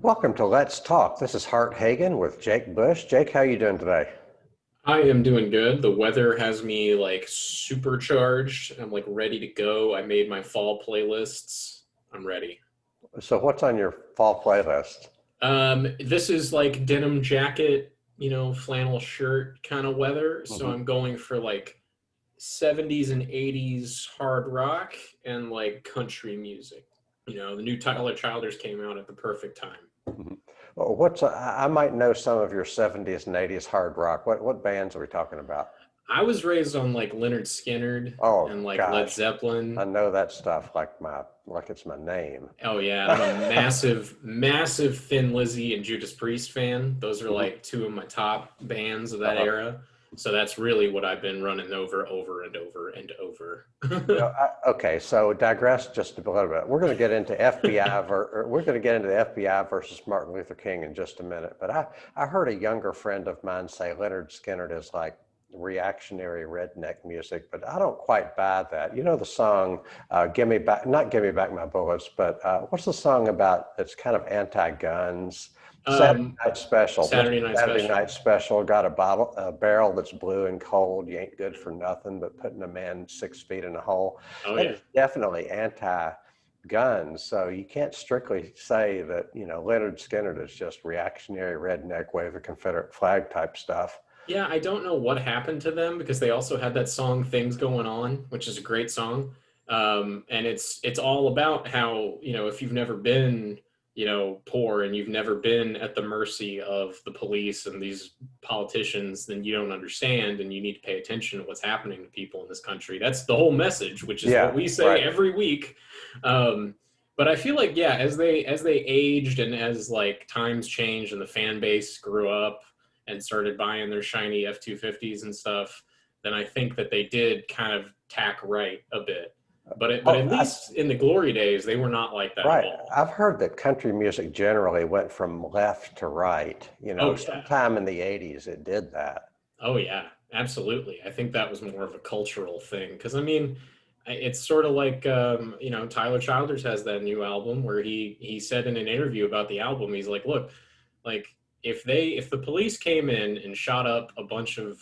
Welcome to Let's Talk. This is Hart Hagan with Jake Bush. Jake, how you doing today? I am doing good. The weather has me like supercharged. I'm like ready to go. I made my fall playlists. I'm ready. So what's on your fall playlist? This is like denim jacket, flannel shirt kind of weather. So Hmm. I'm going for like 70s and 80s hard rock and like country music. The new Tyler Childers came out at the perfect time. Hmm. Well, I might know some of your 70s and 80s hard rock. What bands are we talking about? I was raised on like Leonard Skinner and Oh like Led gosh, I Zeppelin. know that stuff like it's my name. Oh yeah, I'm a massive, massive Thin Lizzy and Judas Priest fan. Those are Hmm. like two of my top bands of that Uh-huh. era. So that's really what I've been running over and over and over. Okay, so digress just a little bit. We're going to get into we're going to get into the FBI versus Martin Luther King in just a minute. But I heard a younger friend of mine say Leonard Skinner is like reactionary redneck music, but I don't quite buy that. You know the song "Give Me Back," not "Give Me Back My Bullets," but what's the song about that's kind of anti-guns? Saturday um, Night Special, Mr. Saturday Night Saturday Special. Night Special, got a barrel that's blue and cold. You ain't good for nothing but putting a man 6 feet in a hole. Oh That yeah. is definitely anti-guns. So you can't strictly say that, Leonard Skinner is just reactionary redneck wave a Confederate flag type stuff. Yeah, I don't know what happened to them because they also had that song "Things Going On," which is a great song. And it's all about how, if you've never been, poor and you've never been at the mercy of the police and these politicians, then you don't understand and you need to pay attention to what's happening to people in this country. That's the whole message, which is what Yeah, we say right. every week. Um, but I feel like, yeah, as they aged and as like times changed and the fan base grew up and started buying their shiny F-250s and stuff, then I think that they did kind of tack right a bit. But Oh, at least in the glory days, they were not like that at right. all. I've heard that country music generally went from left to right. Oh yeah, Sometime in the 80s it did that. oh yeah, absolutely. I think that was more of a cultural thing because I mean, it's sort of like Tyler Childers has that new album where he said in an interview about the album, he's like, look, like if the police came in and shot up a bunch of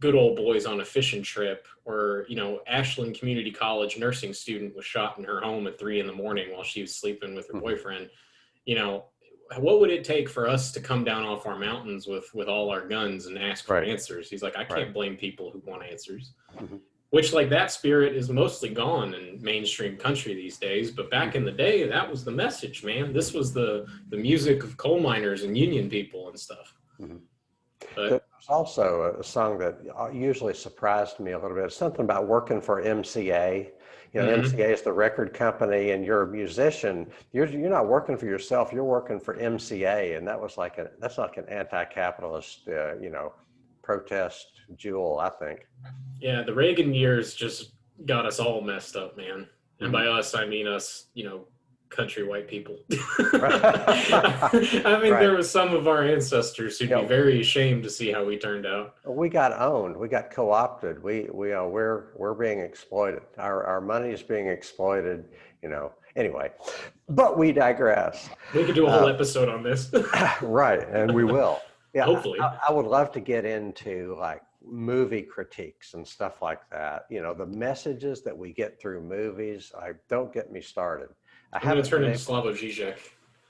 good old boys on a fishing trip, or Ashland Community College nursing student was shot in her home at 3 in the morning while she was sleeping with her Mhm. boyfriend, you know what would it take for us to come down off our mountains with all our guns and ask for Right, answers? He's like, I right. can't blame people who want answers. Mhm. Which, like, that spirit is mostly gone in mainstream country these days, but back in Mhm. the day, that was the message, man. This was the music of coal miners and union people and stuff. Mhm. There's But also a song that usually surprised me a little bit. It's something about working for MCA. mhm. MCA is the record company, and you're a musician. You're not working for yourself. You're working for MCA, and that's like an anti-capitalist, protest jewel, I think. Yeah, the Reagan years just got us all messed up, man. And Mhm. by us, I mean us, country white people. Right. I mean, Right. there were some of our ancestors who'd You be know, very ashamed to see how we turned out. we got owned. We got co-opted. We're being exploited. Our money is being exploited. Anyway, but we digress. We could do a whole Uh, episode on this. right, and we will. Yeah, Hopefully. I would love to get into like movie critiques and stuff like that. The messages that we get through movies. Don't get me started. I I'm going to haven't turn been into able. Slavoj Žižek.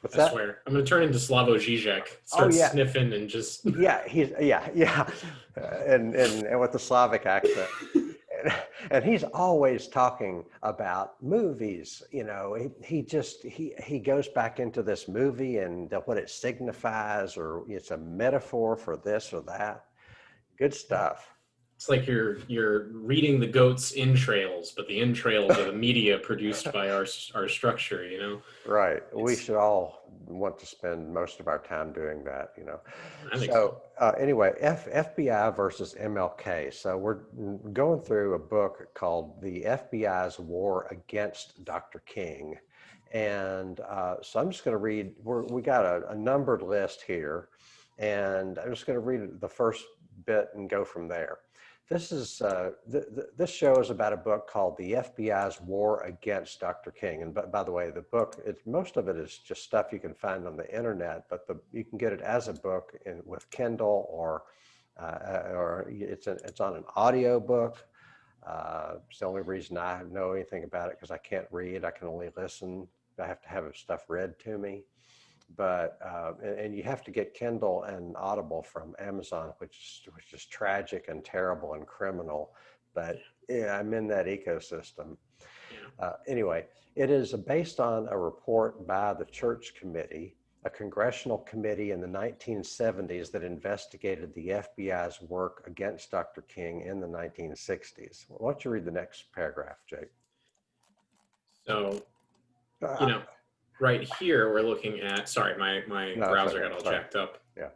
What's I that? swear. I'm going to turn into Slavoj Žižek. Oh Start yeah, sniffing and just. yeah, and with the Slavic accent. And he's always talking about movies. He goes back into this movie and what it signifies, or it's a metaphor for this or that. Good stuff. It's like you're reading the goat's entrails, but the entrails are the media produced by our structure. Right. We It's should all want to spend most of our time doing that. I think so. So anyway, FBI versus MLK. So we're going through a book called The FBI's War Against Dr. King. And so I'm just going to read, we got a numbered list here. And I'm just going to read the first bit and go from there. This is this show is about a book called "The FBI's War Against Dr. King." And by the way, the book, most of it is just stuff you can find on the internet, but you can get it as a book with Kindle, or it's on an audio book. It's the only reason I know anything about it, because I can't read. I can only listen. I have to have stuff read to me. But and you have to get Kindle and Audible from Amazon, which is tragic and terrible and criminal. But yeah, I'm in that ecosystem. Anyway, it is based on a report by the Church Committee, a congressional committee in the 1970s that investigated the FBI's work against Dr. King in the 1960s. Why don't you read the next paragraph, Jake? So, you know, right here we're looking at, sorry, my No, browser okay. got all Sorry. jacked up. Yeah.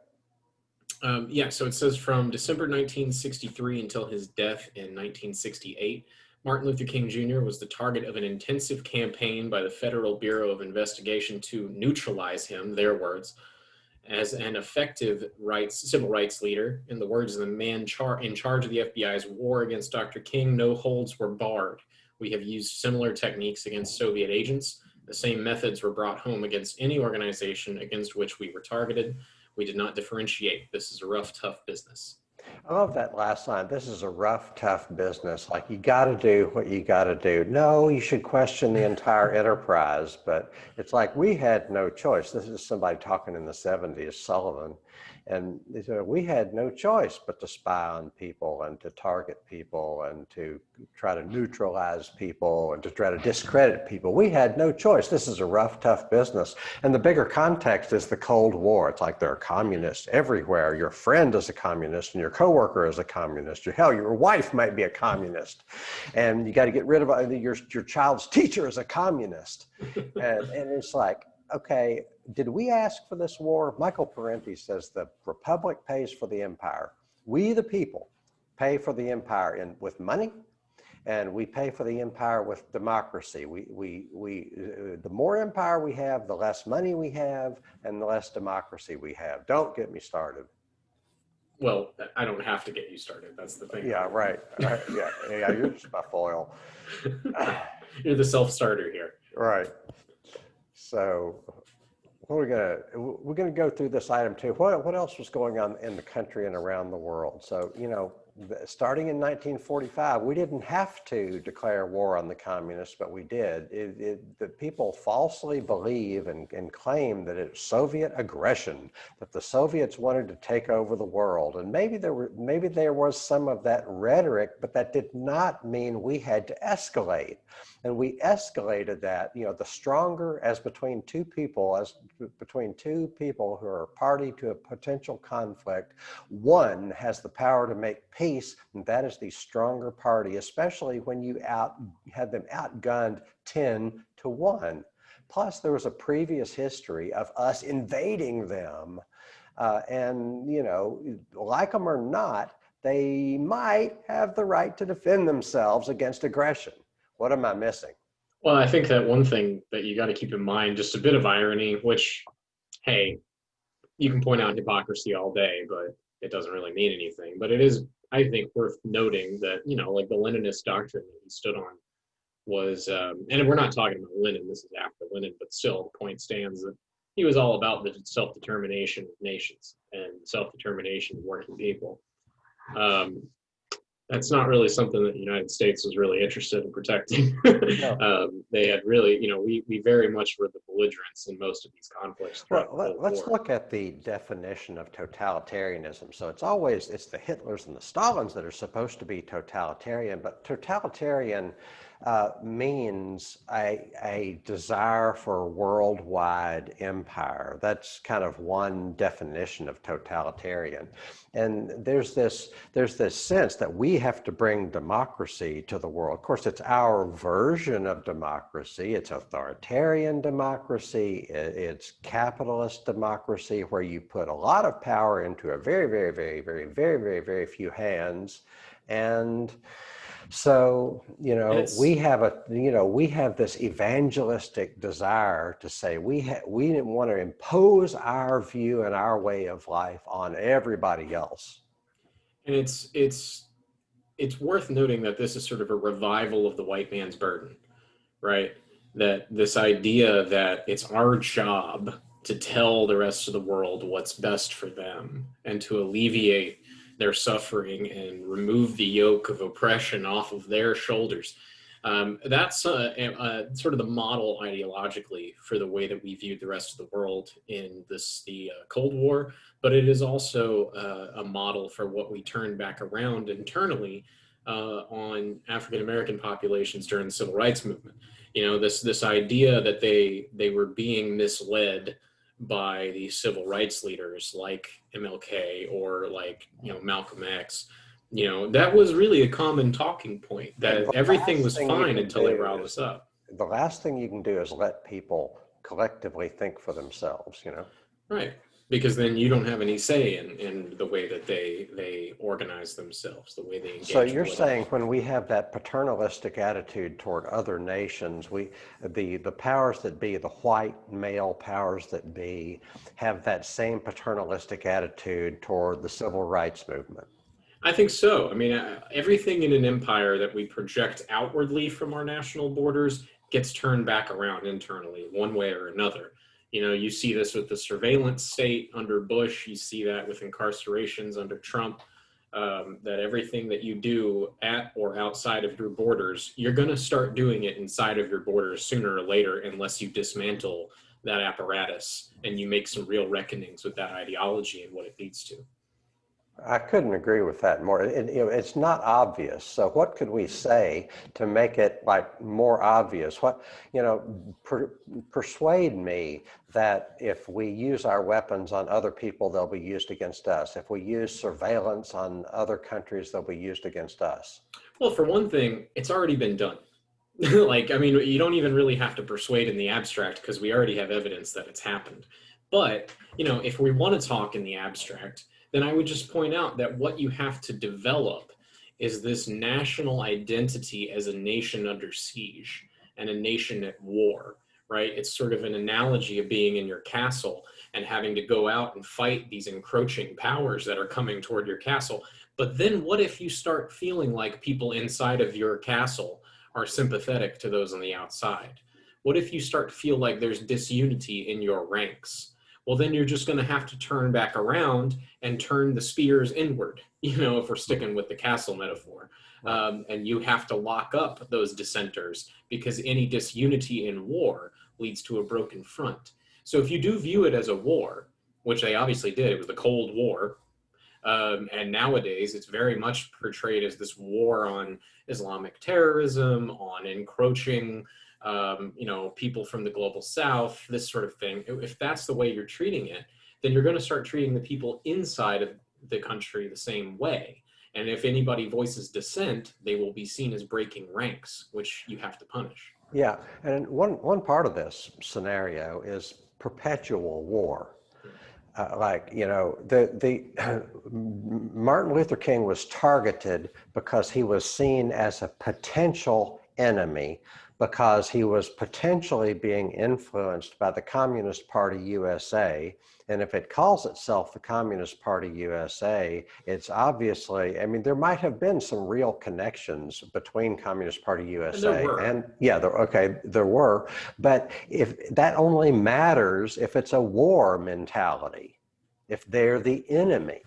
Yeah, so it says from December 1963 until his death in 1968, Martin Luther King Jr. was the target of an intensive campaign by the Federal Bureau of Investigation to neutralize him, their words, as an effective civil rights leader. In the words of the man in charge of the FBI's war against Dr. King, no holds were barred. We have used similar techniques against Soviet agents. The same methods were brought home against any organization against which we were targeted. We did not differentiate. This is a rough, tough business. I love that last line. This is a rough, tough business. Like, you got to do what you got to do. No, you should question the entire enterprise, but it's like we had no choice. This is somebody talking in the 70s, Sullivan. And they said, we had no choice but to spy on people and to target people and to try to neutralize people and to try to discredit people. We had no choice. This is a rough, tough business. And the bigger context is the Cold War. It's like there are communists everywhere. Your friend is a communist and your coworker is a communist. Hell, your wife might be a communist. And you got to get rid of your child's teacher is a communist. And it's like, okay, did we ask for this war? Michael Parenti says the Republic pays for the empire. We, the people, pay for the empire with money, and we pay for the empire with democracy. The more empire we have, the less money we have, and the less democracy we have. Don't get me started. Well, I don't have to get you started. That's the thing. Yeah, right. Yeah, you're just my foil. You're the self-starter here. Right. So we're gonna go through this item too. What else was going on in the country and around the world? So, starting in 1945, we didn't have to declare war on the communists, but we did. The people falsely believe and claim that it's Soviet aggression, that the Soviets wanted to take over the world. And maybe there was some of that rhetoric, but that did not mean we had to escalate. And we escalated that, the stronger, between two people who are party to a potential conflict, one has the power to make peace, and that is the stronger party, especially when you had them outgunned 10-1. Plus, there was a previous history of us invading them. And, like them or not, they might have the right to defend themselves against aggression. What am I missing? Well, I think that one thing that you got to keep in mind, just a bit of irony, which, hey, you can point out hypocrisy all day, but it doesn't really mean anything. But it is, I think, worth noting that, like the Leninist doctrine that he stood on was, and we're not talking about Lenin, this is after Lenin, but still the point stands that he was all about the self-determination of nations and self-determination of working people. That's not really something that the United States was really interested in protecting. No. They had really, we very much were the belligerents in most of these conflicts. Well, let's look at the definition of totalitarianism. So it's the Hitlers and the Stalins that are supposed to be totalitarian, but totalitarian means a desire for a worldwide empire. That's kind of one definition of totalitarian. And there's this sense that we have to bring democracy to the world. Of course, it's our version of democracy. It's authoritarian democracy. It's capitalist democracy, where you put a lot of power into a very, very, very, very, very, very, very few hands. And so, we have this evangelistic desire to say we didn't want to impose our view and our way of life on everybody else. And it's it's worth noting that this is sort of a revival of the white man's burden, right? That this idea that it's our job to tell the rest of the world what's best for them and to alleviate their suffering and remove the yoke of oppression off of their shoulders. That's sort of the model ideologically for the way that we viewed the rest of the world in the Cold War, but it is also a model for what we turned back around internally on African American populations during the Civil Rights Movement. You know, this idea that they were being misled by the civil rights leaders like MLK or like, you know, Malcolm X. You know, that was really a common talking point, that The everything last was thing you fine can until they do riled is us up. the last thing you can do is let people collectively think for themselves, you know? Right. Because then you don't have any say in the way that they organize themselves, the way they So engage you're politically. saying when we have that paternalistic attitude toward other nations, the powers that be, the white male powers that be, have that same paternalistic attitude toward the civil rights movement. I think so. I mean, everything in an empire that we project outwardly from our national borders gets turned back around internally, one way or another. You know, you see this with the surveillance state under Bush. You see that with incarcerations under Trump. That everything that you do at or outside of your borders, you're going to start doing it inside of your borders sooner or later, unless you dismantle that apparatus and you make some real reckonings with that ideology and what it leads to. I couldn't agree with that more. It's not obvious. So what could we say to make it like more obvious? What, persuade me that if we use our weapons on other people, they'll be used against us. If we use surveillance on other countries, they'll be used against us. Well, for one thing, it's already been done. Like, I mean, you don't even really have to persuade in the abstract because we already have evidence that it's happened. But, you know, if we want to talk in the abstract, then I would just point out that what you have to develop is this national identity as a nation under siege and a nation at war, right? It's sort of an analogy of being in your castle and having to go out and fight these encroaching powers that are coming toward your castle. But then what if you start feeling like people inside of your castle are sympathetic to those on the outside? What if you start to feel like there's disunity in your ranks? Well, then you're just going to have to turn back around and turn the spears inward, you know, if we're sticking with the castle metaphor. And you have to lock up those dissenters because any disunity in war leads to a broken front. So if you do view it as a war, which they obviously did, it was the Cold War, and nowadays, it's very much portrayed as this war on Islamic terrorism, on encroaching, people from the global South, this sort of thing. If that's the way you're treating it, then you're going to start treating the people inside of the country the same way. And if anybody voices dissent, they will be seen as breaking ranks, which you have to punish. Yeah, and one part of this scenario is perpetual war. The Martin Luther King was targeted because he was seen as a potential enemy, because he was potentially being influenced by the Communist Party USA. And if it calls itself the Communist Party USA, it's obviously, I mean, there might have been some real connections between Communist Party USA there were, but if that only matters if it's a war mentality, if they're the enemy,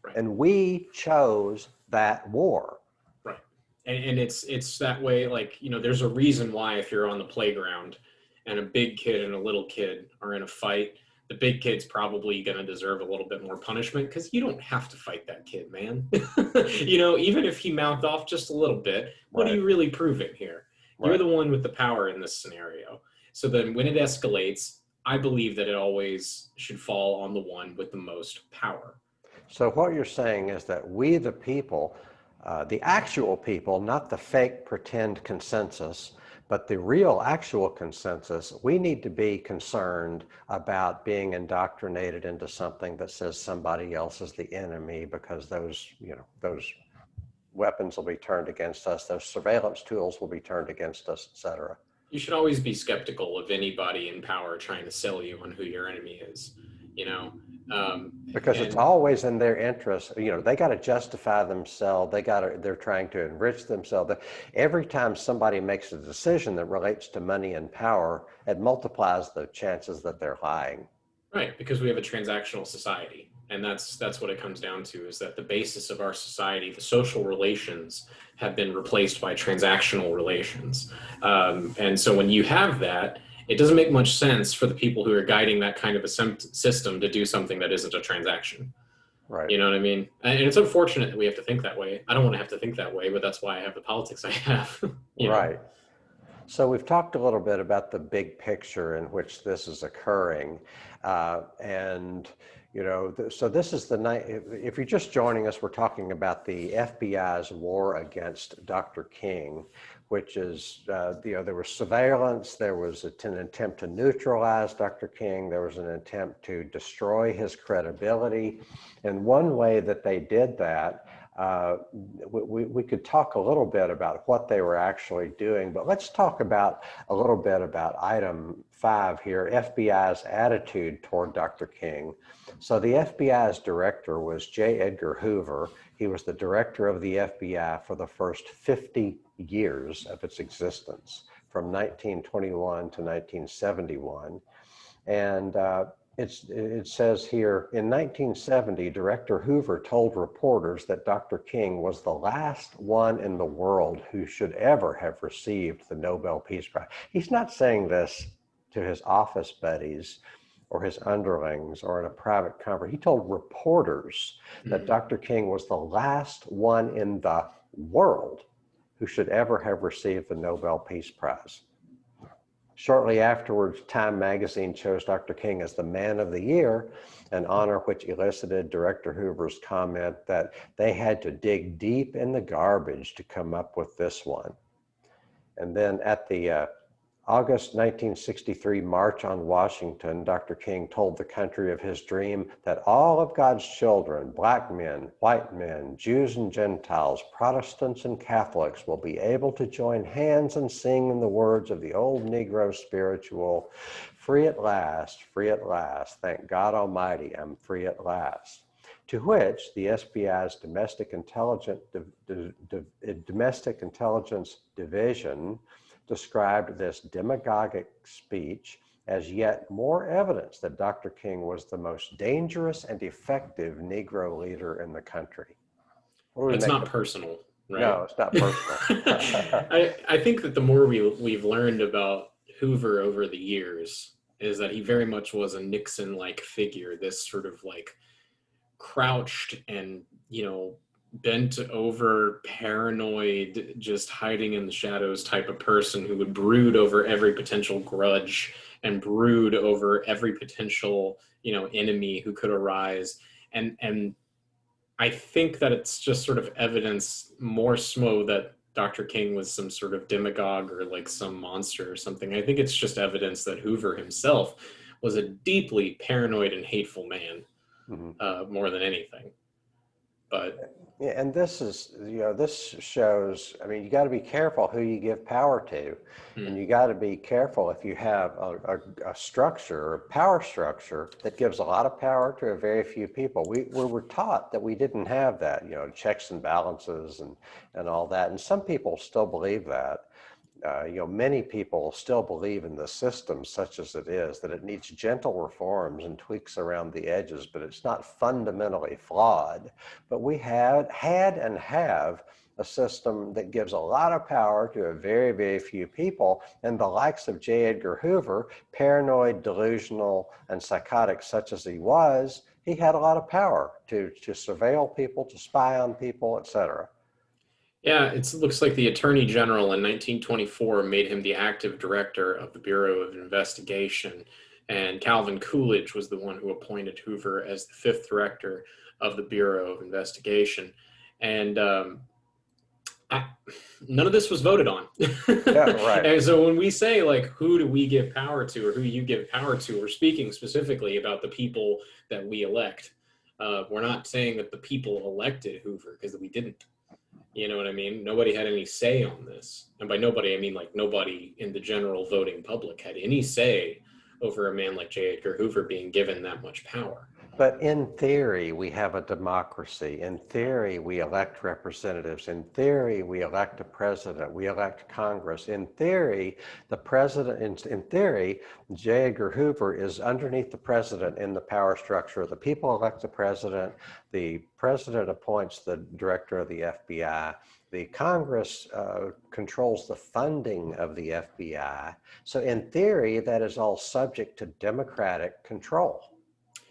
Right. And we chose that war. Right. And it's that way, like, you know, there's a reason why if you're on the playground and a big kid and a little kid are in a fight, the big kid's probably going to deserve a little bit more punishment because you don't have to fight that kid, man. You know, even if he mouthed off just a little bit, what are you really proving here? You're the one with the power in this scenario. So then when it escalates, I believe that it always should fall on the one with the most power. So what you're saying is that we, the people, the actual people, not the fake pretend consensus, but the real actual consensus, we need to be concerned about being indoctrinated into something that says somebody else is the enemy, because those weapons will be turned against us, those surveillance tools will be turned against us, et cetera. You should always be skeptical of anybody in power trying to sell you on who your enemy is. You know, Because it's And always in their interest. You know, they got to justify themselves. They're trying to enrich themselves. Every time somebody makes a decision that relates to money and power, it multiplies the chances that they're lying. right, because we have a transactional society, and that's what it comes down to, is that the basis of our society, the social relations, have been replaced by transactional relations. And so when you have that, it doesn't make much sense for the people who are guiding that kind of a system to do something that isn't a transaction. Right. You know what I mean? And it's unfortunate that we have to think that way. I don't want to have to think that way, but that's why I have the politics I have. You know? Right. So we've talked a little bit about the big picture in which this is occurring, and you know, so this is the night. If you're just joining us, we're talking about the FBI's war against Dr. King, which is, you know, there was surveillance, there was an attempt to neutralize Dr. King, there was an attempt to destroy his credibility, and one way that they did that. We could talk a little bit about what they were actually doing, but let's talk about a little bit about item 5 here, FBI's attitude toward Dr. King. So the FBI's director was J. Edgar Hoover. He was the director of the FBI for the first 50 years of its existence, from 1921 to 1971. And it says here, in 1970, Director Hoover told reporters that Dr. King was the last one in the world who should ever have received the Nobel Peace Prize. He's not saying this to his office buddies or his underlings or in a private conference. He told reporters that Dr. King was the last one in the world who should ever have received the Nobel Peace Prize. Shortly afterwards, Time magazine chose Dr. King as the Man of the Year, an honor which elicited Director Hoover's comment that they had to dig deep in the garbage to come up with this one. And then at the August 1963 March on Washington, Dr. King told the country of his dream that all of God's children, black men, white men, Jews and Gentiles, Protestants and Catholics, will be able to join hands and sing in the words of the old Negro spiritual, free at last, thank God Almighty, I'm free at last. To which the SBI's Domestic Intelligence Division described this demagogic speech as yet more evidence that Dr. King was the most dangerous and effective Negro leader in the country. It's not personal, right? No, it's not personal. I think that the more we've learned about Hoover over the years is that he very much was a Nixon-like figure, this sort of like crouched and, you know, bent over, paranoid, just hiding in the shadows type of person who would brood over every potential grudge and brood over every potential, you know, enemy who could arise. And I think that it's just sort of evidence more so that Dr. King was some sort of demagogue or like some monster or something. I think it's just evidence that Hoover himself was a deeply paranoid and hateful man, more than anything. But yeah, and this is, you know, this shows, I mean, you got to be careful who you give power to. And you got to be careful if you have a structure, a power structure that gives a lot of power to a very few people. We were taught that we didn't have that, you know, checks and balances and all that. And some people still believe that. You know, many people still believe in the system such as it is, that it needs gentle reforms and tweaks around the edges, but it's not fundamentally flawed. But we had and have a system that gives a lot of power to a very, very few people, and the likes of J. Edgar Hoover, paranoid, delusional, and psychotic such as he was, he had a lot of power to surveil people, to spy on people, etc. yeah, it looks like the Attorney General in 1924 made him the active director of the Bureau of Investigation, and Calvin Coolidge was the one who appointed Hoover as the fifth director of the Bureau of Investigation. And none of this was voted on. Yeah, right. And so when we say, like, who do we give power to or who you give power to, we're speaking specifically about the people that we elect. We're not saying that the people elected Hoover, because we didn't. You know what I mean? Nobody had any say on this. And by nobody, I mean like nobody in the general voting public had any say over a man like J. Edgar Hoover being given that much power. But in theory, we have a democracy. In theory, we elect representatives. In theory, we elect a president. We elect Congress. In theory, the president, in theory, J. Edgar Hoover is underneath the president in the power structure. The people elect the president appoints the director of the FBI. The Congress controls the funding of the FBI. So in theory, that is all subject to democratic control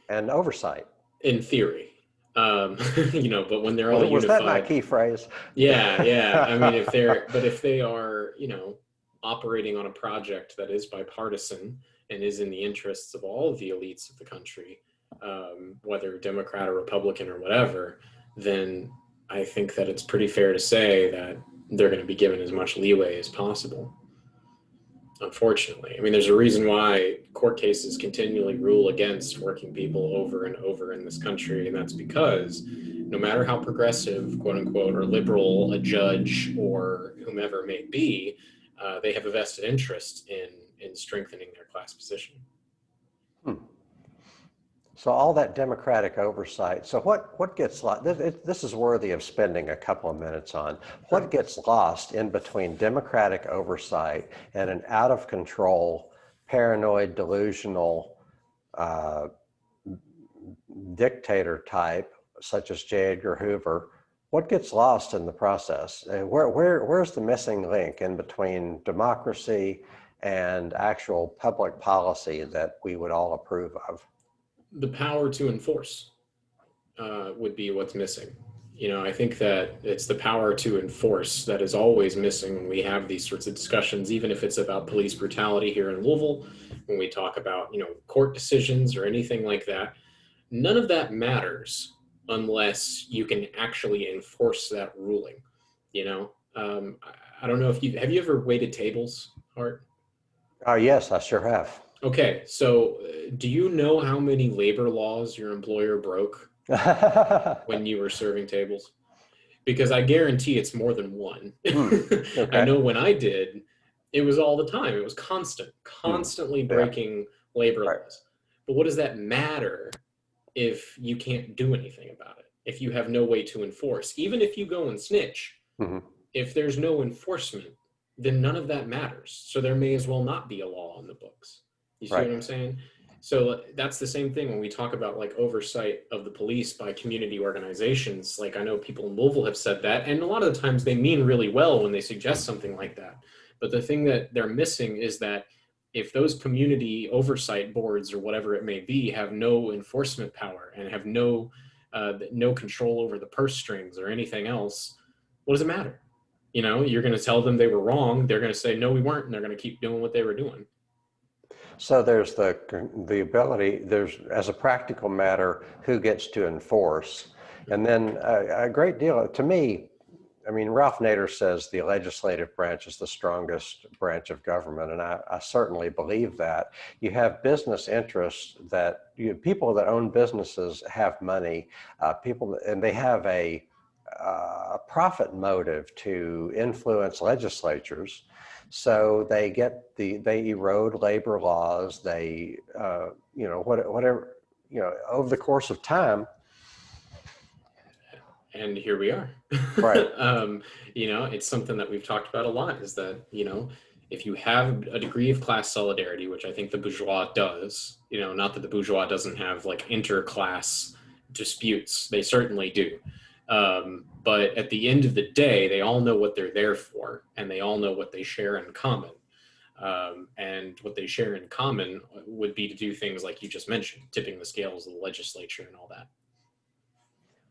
and oversight. In theory. But when they're all Was that my unified, key phrase? yeah. I mean, if they are, operating on a project that is bipartisan and is in the interests of all of the elites of the country, whether Democrat or Republican or whatever, then I think that it's pretty fair to say that they're going to be given as much leeway as possible. Unfortunately, I mean, there's a reason why court cases continually rule against working people over and over in this country, and that's because no matter how progressive, quote unquote, or liberal a judge or whomever may be, they have a vested interest in strengthening their class position. So all that democratic oversight. So what gets lost? This is worthy of spending a couple of minutes on. What gets lost in between democratic oversight and an out of control, paranoid, delusional dictator type, such as J. Edgar Hoover? What gets lost in the process? And where's the missing link in between democracy and actual public policy that we would all approve of? The power to enforce would be what's missing. I think that it's the power to enforce that is always missing when we have these sorts of discussions, even if it's about police brutality here in Louisville, when we talk about, court decisions or anything like that. None of that matters unless you can actually enforce that ruling. I don't know if have you ever waited tables, Hart? Yes, I sure have. Okay, so do you know how many labor laws your employer broke when you were serving tables? Because I guarantee it's more than one. Okay. I know when I did, it was all the time. It was constantly breaking labor laws. But what does that matter if you can't do anything about it? If you have no way to enforce, even if you go and snitch, if there's no enforcement, then none of that matters. So there may as well not be a law on the books. You see what I'm saying? So that's the same thing when we talk about like oversight of the police by community organizations. Like I know people in Louisville have said that, and a lot of the times they mean really well when they suggest something like that. But the thing that they're missing is that if those community oversight boards or whatever it may be have no enforcement power and have no control over the purse strings or anything else, what does it matter? You're going to tell them they were wrong. They're going to say, no, we weren't. And they're going to keep doing what they were doing. So there's the ability, there's, as a practical matter, who gets to enforce. And then a great deal, to me, I mean, Ralph Nader says the legislative branch is the strongest branch of government, and I certainly believe that. You have business interests people that own businesses have money, and they have a profit motive to influence legislatures. So they erode labor laws. They, whatever, over the course of time. And here we are. Right. It's something that we've talked about a lot is that, if you have a degree of class solidarity, which I think the bourgeois does, not that the bourgeois doesn't have like inter-class disputes, they certainly do. But at the end of the day, they all know what they're there for, and they all know what they share in common. And what they share in common would be to do things like you just mentioned, tipping the scales of the legislature and all that.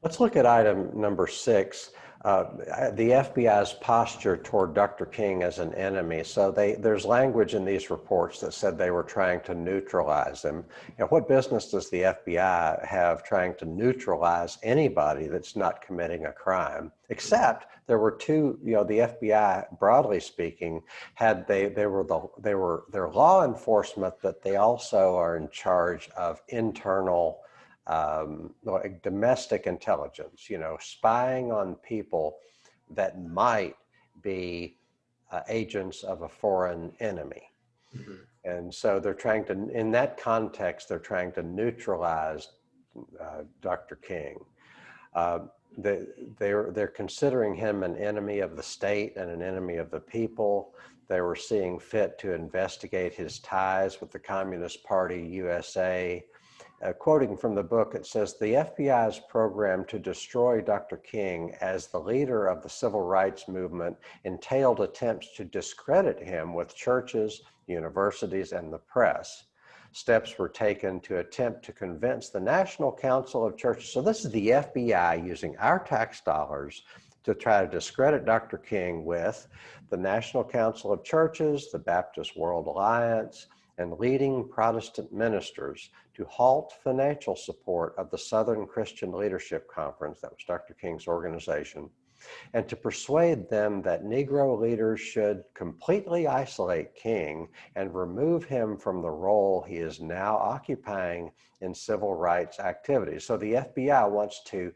Let's look at item number 6, the FBI's posture toward Dr. King as an enemy. So there's language in these reports that said they were trying to neutralize him. What business does the FBI have trying to neutralize anybody that's not committing a crime? Except there were two, the FBI, broadly speaking, had their law enforcement, but they also are in charge of internal like domestic intelligence, spying on people that might be agents of a foreign enemy. And so they're trying to, in that context, they're trying to neutralize Dr. King. Uh, they're considering him an enemy of the state and an enemy of the people. They were seeing fit to investigate his ties with the Communist Party USA. Quoting from the book, it says, the FBI's program to destroy Dr. King as the leader of the civil rights movement entailed attempts to discredit him with churches, universities, and the press. Steps were taken to attempt to convince the National Council of Churches. So this is the FBI using our tax dollars to try to discredit Dr. King with the National Council of Churches, the Baptist World Alliance, and leading Protestant ministers to halt financial support of the Southern Christian Leadership Conference, that was Dr. King's organization, and to persuade them that Negro leaders should completely isolate King and remove him from the role he is now occupying in civil rights activities. So the FBI wants to,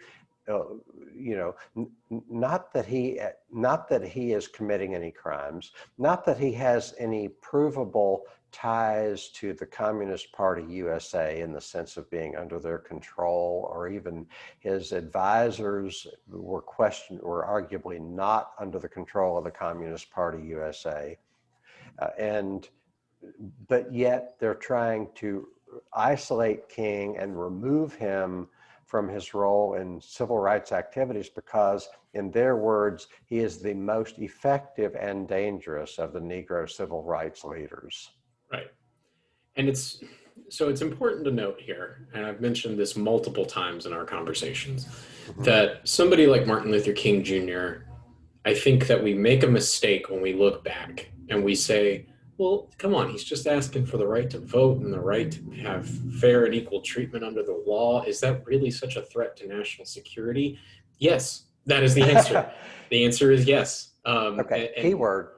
not that he is committing any crimes, not that he has any provable ties to the Communist Party USA in the sense of being under their control, or even his advisors were arguably not under the control of the Communist Party USA. But yet they're trying to isolate King and remove him from his role in civil rights activities because, in their words, he is the most effective and dangerous of the Negro civil rights leaders. Right. And it's important to note here, and I've mentioned this multiple times in our conversations, that somebody like Martin Luther King Jr., I think that we make a mistake when we look back and we say, well, come on, he's just asking for the right to vote and the right to have fair and equal treatment under the law. Is that really such a threat to national security? Yes, that is the answer. The answer is yes. Okay,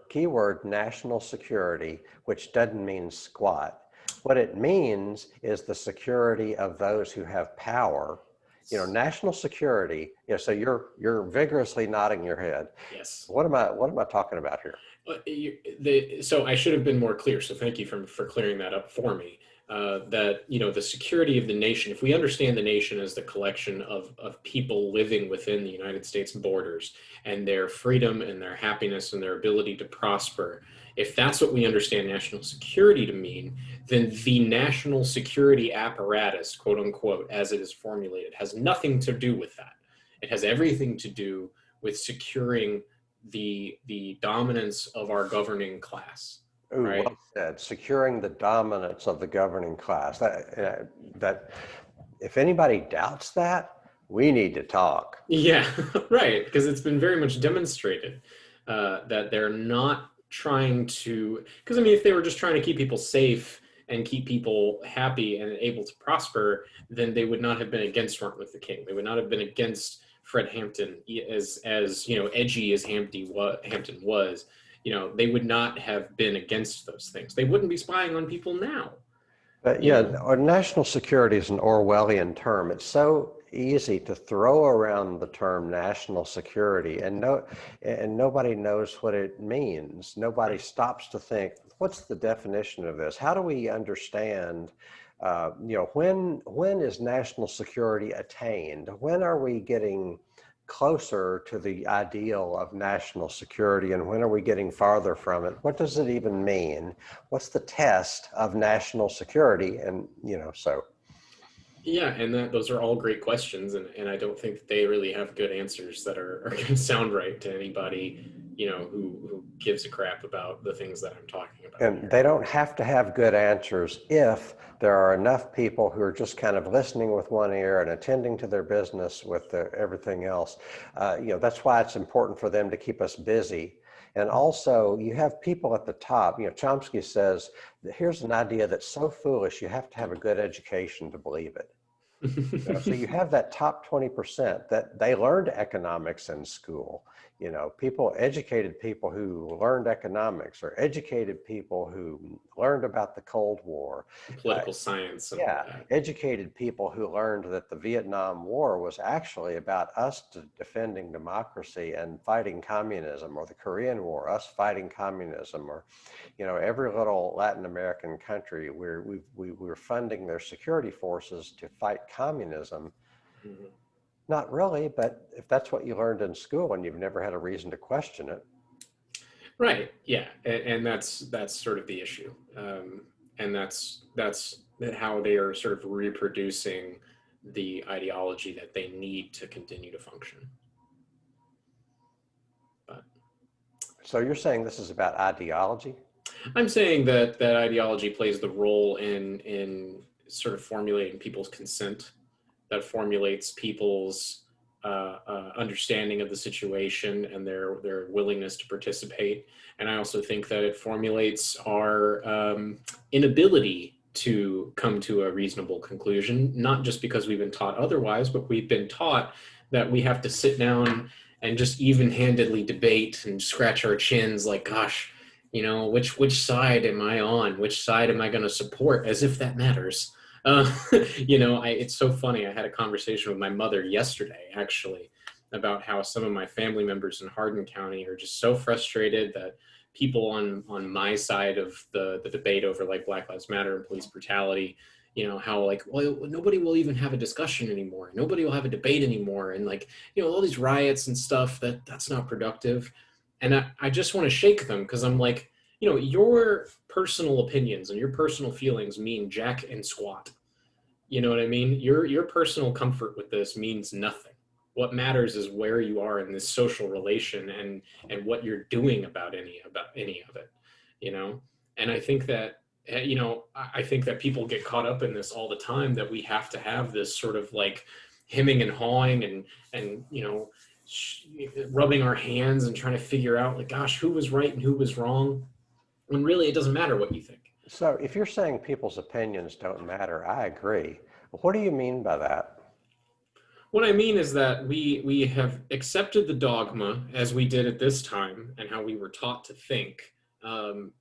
keyword national security, which doesn't mean squat. What it means is the security of those who have power. National security. Yeah, so you're vigorously nodding your head. Yes. What am I talking about here? So I should have been more clear. So thank you for clearing that up for me. That the security of the nation. If we understand the nation as the collection of people living within the United States borders and their freedom and their happiness and their ability to prosper, if that's what we understand national security to mean, then the national security apparatus, quote unquote, as it is formulated, has nothing to do with that. It has everything to do with securing the dominance of our governing class. Ooh, right? Well said. Securing the dominance of the governing class. That if anybody doubts that, we need to talk. Yeah, right. Because it's been very much demonstrated that they're not trying to. Because if they were just trying to keep people safe and keep people happy and able to prosper, then they would not have been against Martin Luther King. They would not have been against Fred Hampton, as edgy as Hampton was. They would not have been against those things. They wouldn't be spying on people now. But national security is an Orwellian term. It's so easy to throw around the term national security, and nobody knows what it means. Nobody stops to think, what's the definition of this? How do we understand? When is national security attained? When are we getting closer to the ideal of national security, and when are we getting farther from it? What does it even mean? What's the test of national security? And so. Yeah, and those are all great questions, and I don't think that they really have good answers that are going to sound right to anybody, who gives a crap about the things that I'm talking about. And they don't have to have good answers if there are enough people who are just kind of listening with one ear and attending to their business with everything else. That's why it's important for them to keep us busy. And also, you have people at the top. Chomsky says, here's an idea that's so foolish, you have to have a good education to believe it. So you have that top 20% that they learned economics in school. You know, educated people who learned economics, or educated people who learned about the Cold War. Political science and all Yeah, that. educated people who learned that the Vietnam War was actually about us defending democracy and fighting communism, or the Korean War, us fighting communism, or, you know, every little Latin American country where we're funding their security forces to fight communism. Mhm. Not really, but if that's what you learned in school and you've never had a reason to question it. Right. Yeah, and that's sort of the issue, and that's how they are sort of reproducing the ideology that they need to continue to function. But So you're saying this is about ideology? I'm saying that that ideology plays the role in sort of formulating people's consent, that formulates people's understanding of the situation and their willingness to participate. And I also think that it formulates our inability to come to a reasonable conclusion, not just because we've been taught otherwise, but we've been taught that we have to sit down and just even-handedly debate and scratch our chins like, gosh, you know, which side am I on? Which side am I going to support? As if that matters. Uh, you know, it's so funny. I had a conversation with my mother yesterday, actually, about how some of my family members in Hardin County are just so frustrated that people on my side of the debate over like Black Lives Matter and police brutality, you know, how like, well, nobody will even have a discussion anymore. Nobody will have a debate anymore. And like, you know, all these riots and stuff, that's not productive. And I just want to shake them because I'm like, you know, your personal opinions and your personal feelings mean jack and squat. You know what I mean? Your personal comfort with this means nothing. What matters is where you are in this social relation and what you're doing about any of it, you know? And I think that you know, I think that people get caught up in this all the time, that we have to have this sort of like hemming and hawing and you know, rubbing our hands and trying to figure out like, gosh, who was right and who was wrong, when really it doesn't matter what you think. So if you're saying people's opinions don't matter, I agree. What do you mean by that? What I mean is that we have accepted the dogma as we did at this time and how we were taught to think. Um,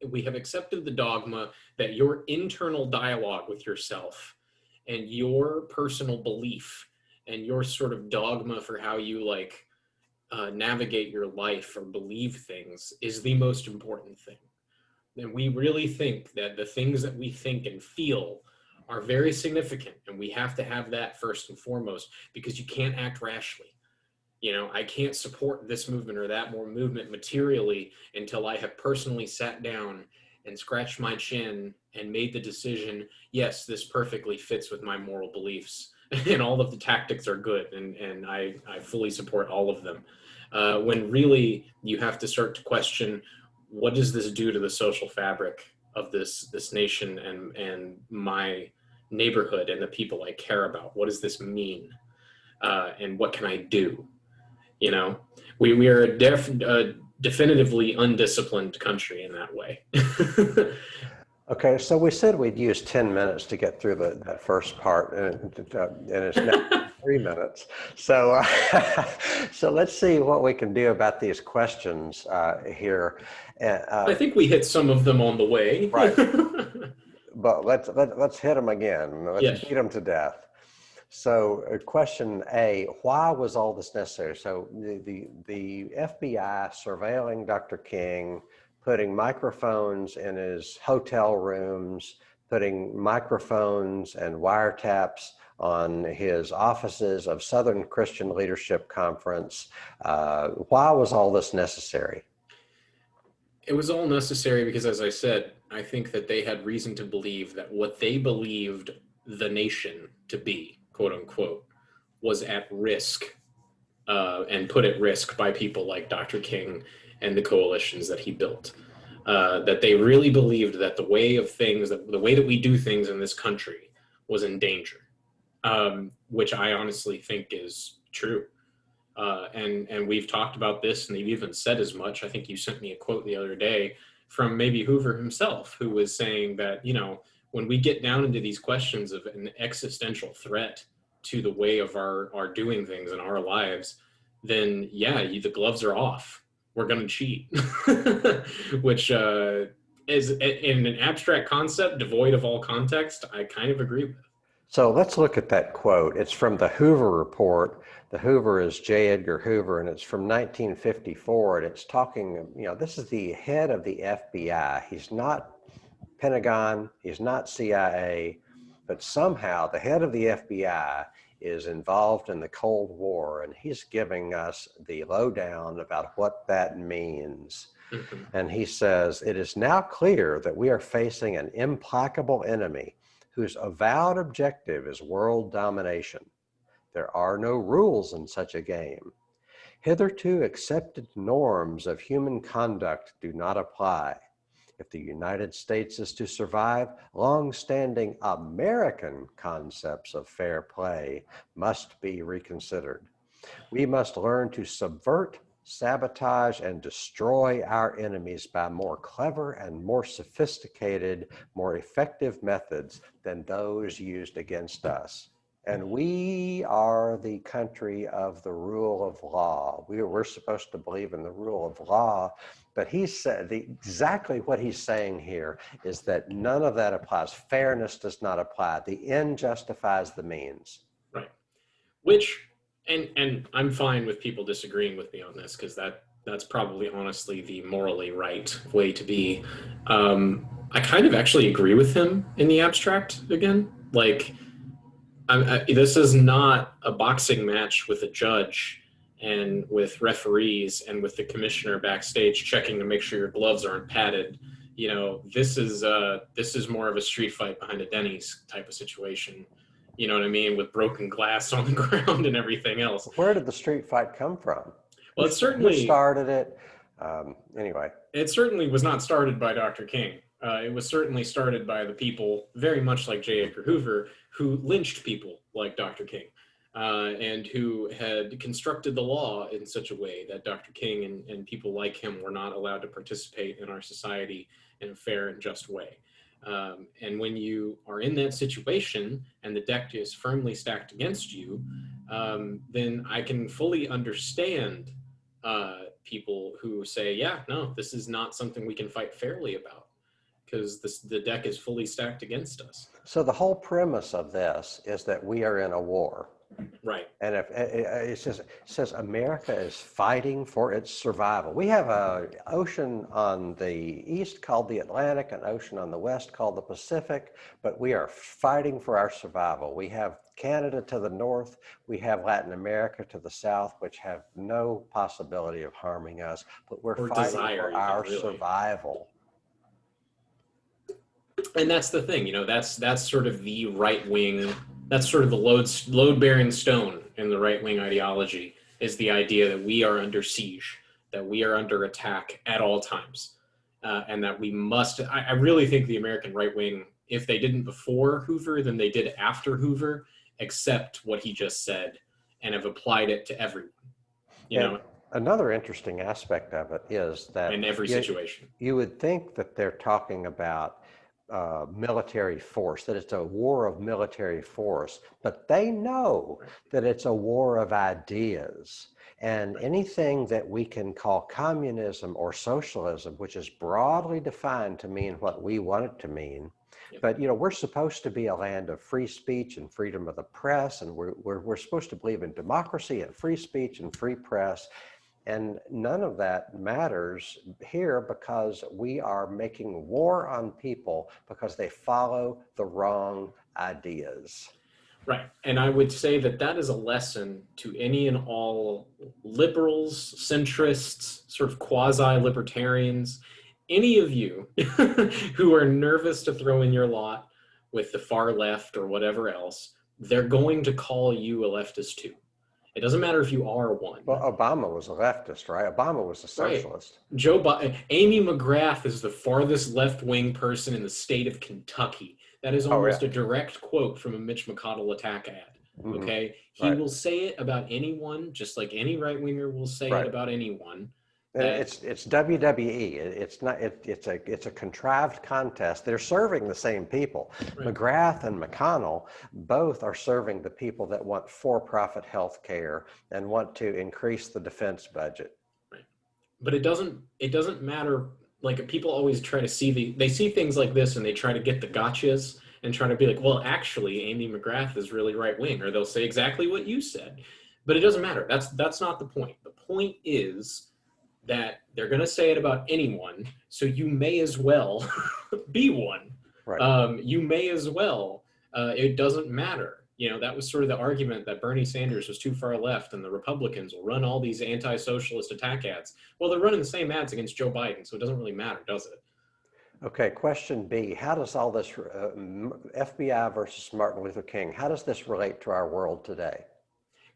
we have accepted the dogma that your internal dialogue with yourself and your personal belief and your sort of dogma for how you like navigate your life or believe things is the most important thing. And we really think that the things that we think and feel are very significant, and we have to have that first and foremost, because you can't act rashly. You know, I can't support this movement or that more movement materially until I have personally sat down and scratched my chin and made the decision, yes, this perfectly fits with my moral beliefs and all of the tactics are good, and I fully support all of them. When really you have to start to question, what does this do to the social fabric of this nation and my neighborhood and the people I care about? What does this mean? And what can I do? You know, we are a definitively undisciplined country in that way. Okay, so we said we'd use 10 minutes to get through that first part, and it's now 3 minutes. So, so let's see what we can do about these questions here. I think we hit some of them on the way. Right, but let's hit them again. Let's Yes. beat them to death. So, question A: why was all this necessary? So, the FBI surveilling Dr. King, putting microphones in his hotel rooms, putting microphones and wiretaps on his offices of Southern Christian Leadership Conference. Why was all this necessary? It was all necessary because, as I said, I think that they had reason to believe that what they believed the nation to be, quote unquote, was at risk and put at risk by people like Dr. King and the coalitions that he built. That they really believed that the way of things, the way that we do things in this country was in danger, which I honestly think is true. And we've talked about this, and they've even said as much. I think you sent me a quote the other day from maybe Hoover himself, who was saying that, you know, when we get down into these questions of an existential threat to the way of our doing things in our lives, then yeah, the gloves are off. We're going to cheat, which is in an abstract concept devoid of all context. I kind of agree with. So let's look at that quote. It's from the Hoover Report. The Hoover is J. Edgar Hoover, and it's from 1954. And it's talking, this is the head of the FBI. He's not Pentagon, he's not CIA, but somehow the head of the FBI is involved in the Cold War, and he's giving us the lowdown about what that means. Mm-hmm. And he says, it is now clear that we are facing an implacable enemy whose avowed objective is world domination. There are no rules in such a game. Hitherto accepted norms of human conduct do not apply. If the United States is to survive, long-standing American concepts of fair play must be reconsidered. We must learn to subvert, sabotage, and destroy our enemies by more clever and more sophisticated, more effective methods than those used against us. And we are the country of the rule of law. We're supposed to believe in the rule of law, but he said exactly what he's saying here is that none of that applies. Fairness does not apply. The end justifies the means. Right. Which, and I'm fine with people disagreeing with me on this, because that's probably honestly the morally right way to be. I kind of actually agree with him in the abstract again. Like, this is not a boxing match with a judge and with referees and with the commissioner backstage checking to make sure your gloves aren't padded. This is more of a street fight behind a Denny's type of situation. You know what I mean? With broken glass on the ground and everything else. Where did the street fight come from? Well, Who started it? Anyway. It certainly was not started by Dr. King. It was certainly started by the people, very much like J. Edgar Hoover, who lynched people like Dr. King, and who had constructed the law in such a way that Dr. King and people like him were not allowed to participate in our society in a fair and just way. And when you are in that situation and the deck is firmly stacked against you, then I can fully understand people who say, yeah, no, this is not something we can fight fairly about, because the deck is fully stacked against us. So the whole premise of this is that we are in a war. Right. And if it says America is fighting for its survival. We have an ocean on the east called the Atlantic, an ocean on the west called the Pacific, but we are fighting for our survival. We have Canada to the north, we have Latin America to the south, which have no possibility of harming us, but we're fighting for our survival. And that's the thing, that's sort of the right wing. That's sort of the load-bearing stone in the right-wing ideology, is the idea that we are under siege, that we are under attack at all times, and that we must. I really think the American right wing, if they didn't before Hoover, then they did after Hoover, accept what he just said and have applied it to everyone. Another interesting aspect of it is that in every situation, you would think that they're talking about military force, that it's a war of military force, but they know that it's a war of ideas. And anything that we can call communism or socialism, which is broadly defined to mean what we want it to mean, but we're supposed to be a land of free speech and freedom of the press, and we're supposed to believe in democracy and free speech and free press. And none of that matters here, because we are making war on people because they follow the wrong ideas. Right. And I would say that is a lesson to any and all liberals, centrists, sort of quasi-libertarians, any of you who are nervous to throw in your lot with the far left or whatever else. They're going to call you a leftist too. It doesn't matter if you are one. Well, Obama was a leftist, right? Obama was a socialist. Right. Amy McGrath is the farthest left-wing person in the state of Kentucky. That is almost a direct quote from a Mitch McConnell attack ad. Okay? He will say it about anyone, just like any right-winger will say it about anyone. And it's WWE. It's not. It's a contrived contest. They're serving the same people. Right. McGrath and McConnell both are serving the people that want for-profit health care and want to increase the defense budget. Right. But it doesn't matter. Like, people always try to see they see things like this and they try to get the gotchas and try to be like, well, actually, Amy McGrath is really right wing, or they'll say exactly what you said. But it doesn't matter. That's not the point. The point is that they're going to say it about anyone, so you may as well be one. Right. You may as well. It doesn't matter. You know, that was sort of the argument that Bernie Sanders was too far left and the Republicans will run all these anti-socialist attack ads. Well, they're running the same ads against Joe Biden, so it doesn't really matter, does it? Okay, question B. How does all this FBI versus Martin Luther King, how does this relate to our world today?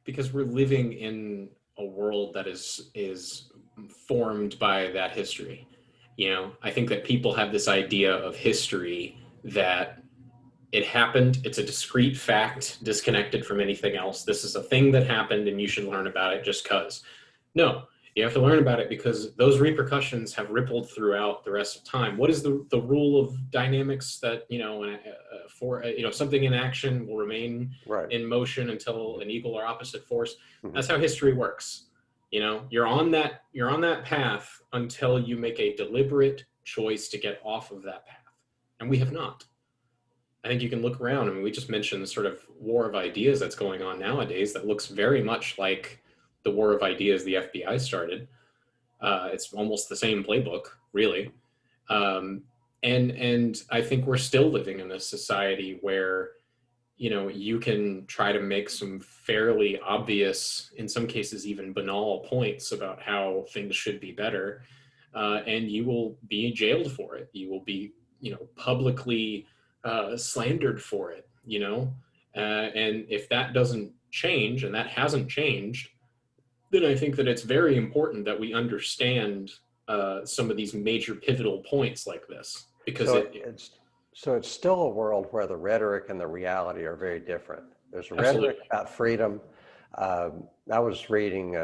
Because we're living in a world that is formed by that history. You know, I think that people have this idea of history that it happened, it's a discrete fact, disconnected from anything else. This is a thing that happened and you should learn about it just because. No, you have to learn about it because those repercussions have rippled throughout the rest of time. What is the rule of dynamics that, you know, something in action will remain Right. in motion until an equal or opposite force? Mhm. That's how history works. You know, you're on that path until you make a deliberate choice to get off of that path. And we have not. I think you can look around. I mean, we just mentioned the sort of war of ideas that's going on nowadays that looks very much like the war of ideas the FBI started. It's almost the same playbook, really. And I think we're still living in a society where, you know, you can try to make some fairly obvious, in some cases even banal points about how things should be better, and you will be jailed for it. You will be, you know, publicly slandered for it, you know? And if that doesn't change, and that hasn't changed, then I think that it's very important that we understand some of these major pivotal points like this, because So it's still a world where the rhetoric and the reality are very different. There's a rhetoric absolutely, about freedom. I was reading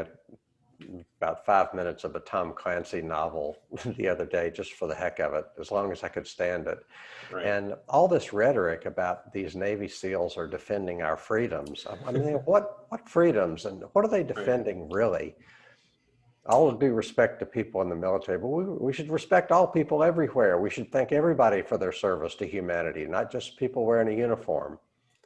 about 5 minutes of a Tom Clancy novel the other day, just for the heck of it, as long as I could stand it. right, And all this rhetoric about these Navy SEALs are defending our freedoms. I mean, what freedoms and what are they right. defending really? All due respect to people in the military, but we should respect all people everywhere. We should thank everybody for their service to humanity, not just people wearing a uniform.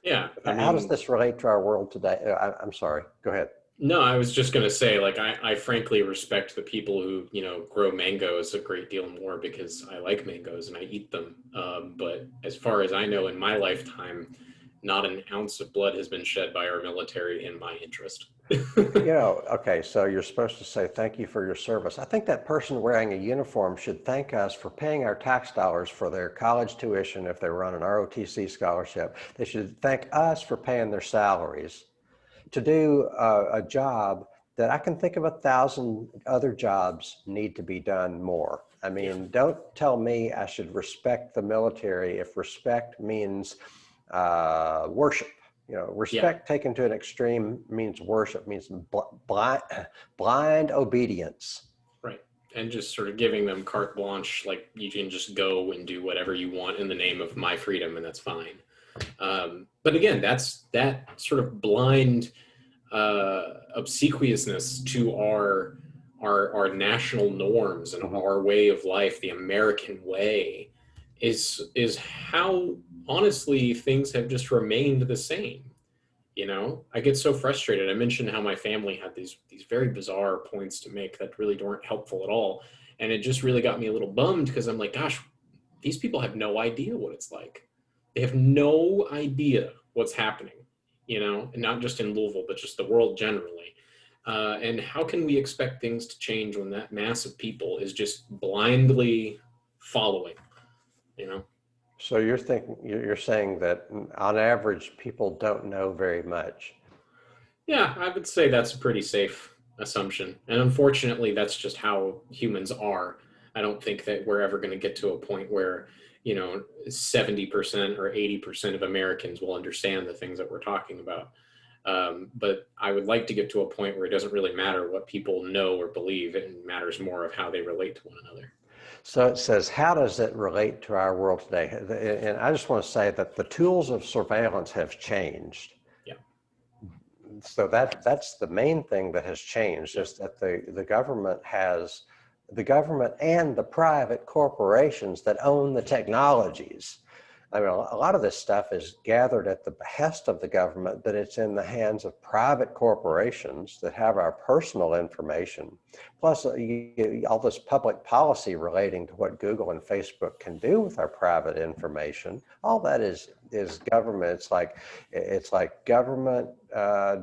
Yeah, I How does mean, this relate to our world today? I'm sorry, go ahead. no, I was just going to say, like, I frankly respect the people who, you know, grow mangoes a great deal more because I like mangoes and I eat them. But as far as I know, in my lifetime, not an ounce of blood has been shed by our military in my interest. You know, okay, so you're supposed to say thank you for your service. I think that person wearing a uniform should thank us for paying our tax dollars for their college tuition if they run an ROTC scholarship. They should thank us for paying their salaries to do a job that I can think of 1,000 other jobs need to be done more. I mean, Yeah. don't tell me I should respect the military if respect means worship. You know, Yeah. respect taken to an extreme means worship, means blind obedience. Right. And just sort of giving them carte blanche, like you can just go and do whatever you want in the name of my freedom, and that's fine. But again, that's that sort of blind obsequiousness to our national norms and Mhm. our way of life, the American way, is how honestly things have just remained the same. You know, I get so frustrated. I mentioned how my family had these very bizarre points to make that really weren't helpful at all, and it just really got me a little bummed because I'm like, gosh, these people have no idea what it's like. They have no idea what's happening, you know, and not just in Louisville, but just the world generally. And how can we expect things to change when that mass of people is just blindly following, you know? So you're saying that on average, people don't know very much. Yeah, I would say that's a pretty safe assumption. And unfortunately, that's just how humans are. I don't think that we're ever going to get to a point where, you know, 70% or 80% of Americans will understand the things that we're talking about. But I would like to get to a point where it doesn't really matter what people know or believe. It matters more of how they relate to one another. So it says, how does it relate to our world today? And I just want to say that the tools of surveillance have changed. Yeah. So that's the main thing that has changed, is that the government has, the government and the private corporations that own the technologies. I mean, a lot of this stuff is gathered at the behest of the government, but it's in the hands of private corporations that have our personal information. Plus, all this public policy relating to what Google and Facebook can do with our private information. All that is government. It's like government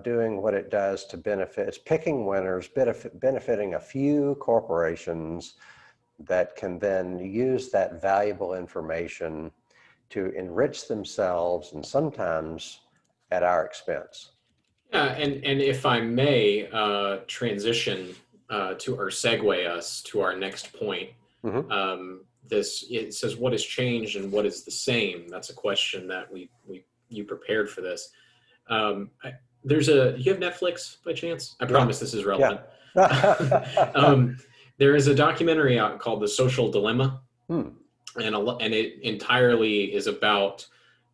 doing what it does to benefit. It's picking winners, benefiting a few corporations that can then use that valuable information to enrich themselves, and sometimes at our expense. Yeah, and if I may transition to or segue us to our next point, it says what has changed and what is the same. That's a question that you prepared for this. There's you have Netflix by chance? I promise this is relevant. Yeah. There is a documentary out called The Social Dilemma. And it entirely is about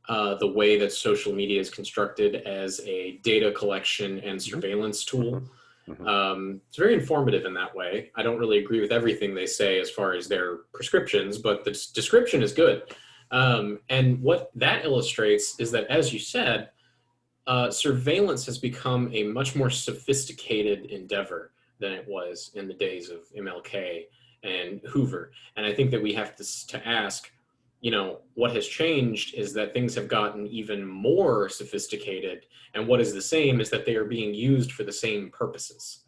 the way that social media is constructed as a data collection and surveillance tool. It's very informative in that way. I don't really agree with everything they say as far as their prescriptions, but the description is good. And what that illustrates is that, as you said, surveillance has become a much more sophisticated endeavor than it was in the days of MLK and Hoover. And I think that we have to ask, what has changed is that things have gotten even more sophisticated. And what is the same is that they are being used for the same purposes,